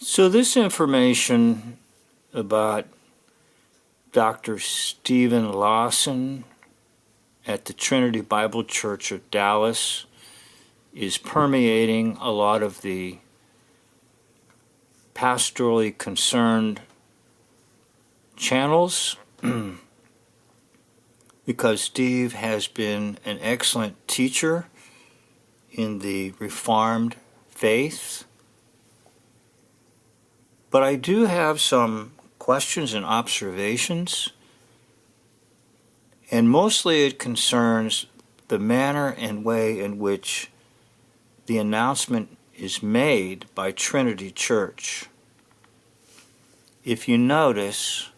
So this information about Dr. Stephen Lawson at the Trinity Bible Church of Dallas is permeating a lot of the pastorally concerned channels because Steve has been an excellent teacher in the Reformed faith. But I do have some questions and observations, and mostly it concerns the manner and way in which the announcement is made by Trinity Church. If you notice,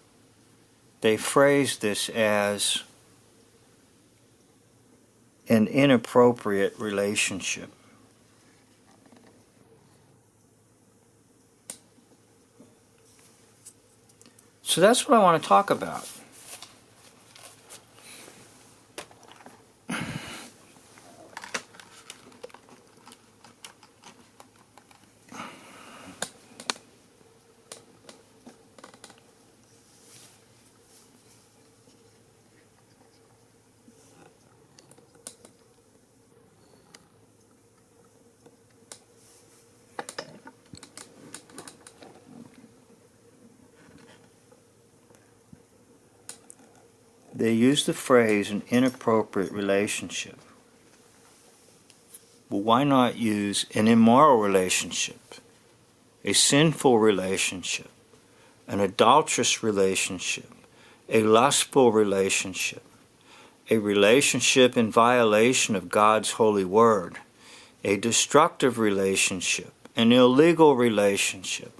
they phrase this as an inappropriate relationship. So that's what I want to talk about. They use the phrase an inappropriate relationship. Well, why not use an immoral relationship, a sinful relationship, an adulterous relationship, a lustful relationship, a relationship in violation of God's holy word, a destructive relationship, an illegal relationship,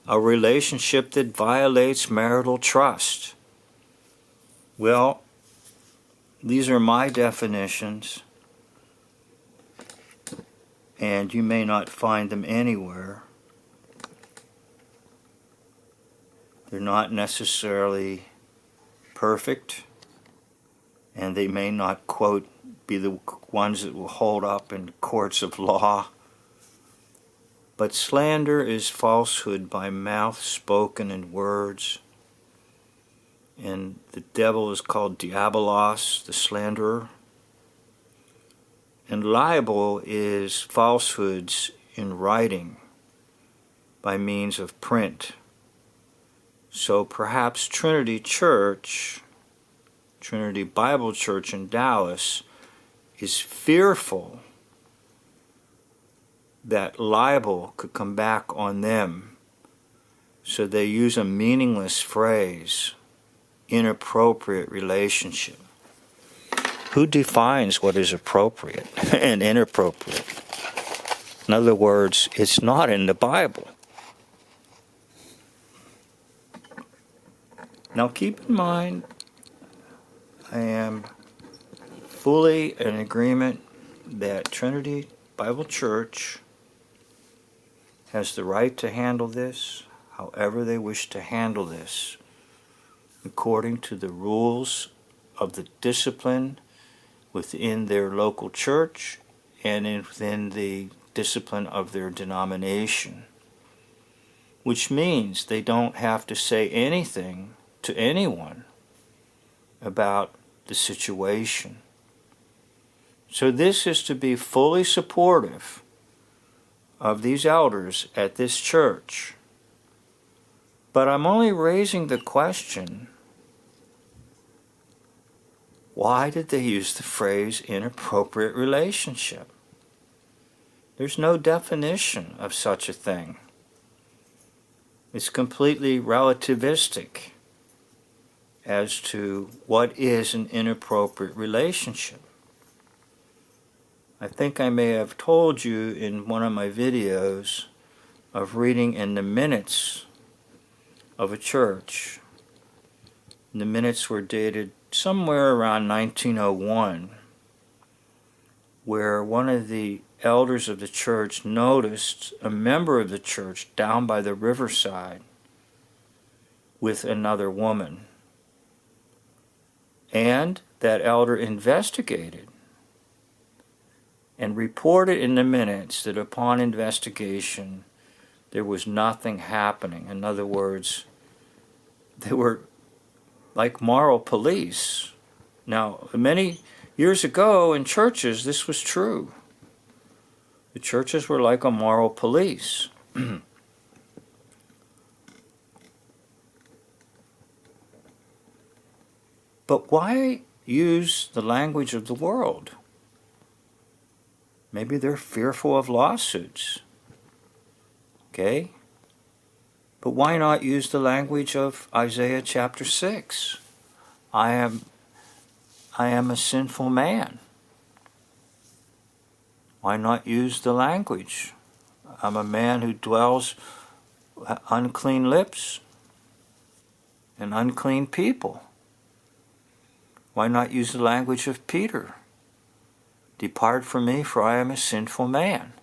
a relationship that violates marital trust? Well, these are my definitions, and you may not find them anywhere. They're not necessarily perfect, and they may not, quote, be the ones that will hold up in courts of law. But slander is falsehood by mouth spoken in words. And the devil is called Diabolos, the slanderer. And libel is falsehoods in writing by means of print. So perhaps Trinity Church, Trinity Bible Church in Dallas, is fearful that libel could come back on them. So they use a meaningless phrase, inappropriate relationship. Who defines what is appropriate and inappropriate? In other words, it's not in the Bible. Now keep in mind, I am fully in agreement that Trinity Bible Church has the right to handle this however they wish to handle this, according to the rules of the discipline within their local church and within the discipline of their denomination, which means they don't have to say anything to anyone about the situation. So this is to be fully supportive of these elders at this church. But I'm only raising the question, why did they use the phrase inappropriate relationship? There's no definition of such a thing. It's completely relativistic as to what is an inappropriate relationship. I think I may have told you in one of my videos of reading in the minutes of a church. The minutes were dated somewhere around 1901, where one of the elders of the church noticed a member of the church down by the riverside with another woman. And that elder investigated and reported in the minutes that upon investigation there was nothing happening. In other words, they were like moral police. Now, many years ago in churches, this was true. The churches were like a moral police. But why use the language of the world? Maybe they're fearful of lawsuits. Okay? But why not use the language of Isaiah chapter 6? I am a sinful man. Why not use the language? I'm a man who dwells unclean lips and unclean people. Why not use the language of Peter? Depart from me, for I am a sinful man.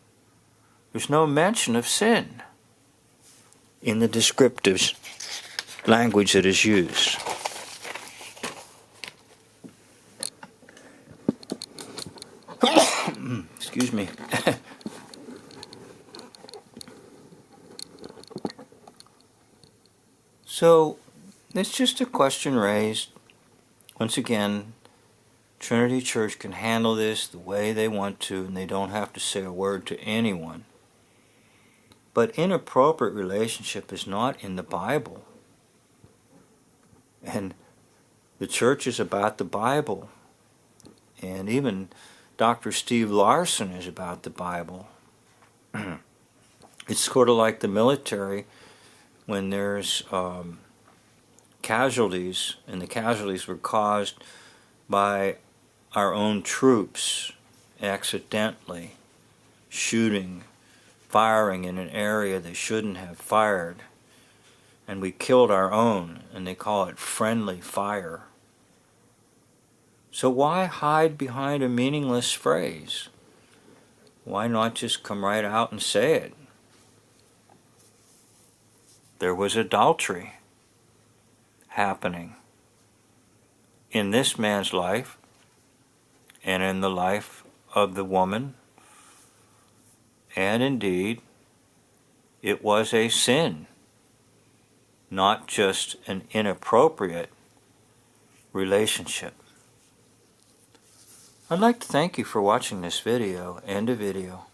There's no mention of sin in the descriptive language that is used. Excuse me. So, it's just a question raised. Once again, Trinity Church can handle this the way they want to, and they don't have to say a word to anyone. But inappropriate relationship is not in the Bible. And the church is about the Bible. And even Dr. Steve Lawson is about the Bible. It's sort of like the military when there's casualties, and the casualties were caused by our own troops accidentally shooting, firing in an area they shouldn't have fired, and we killed our own, and they call it friendly fire. So why hide behind a meaningless phrase? Why not just come right out and say it? There was adultery happening in this man's life and in the life of the woman, and indeed it was a sin, not just an inappropriate relationship. I'd like to thank you for watching this video. End of video.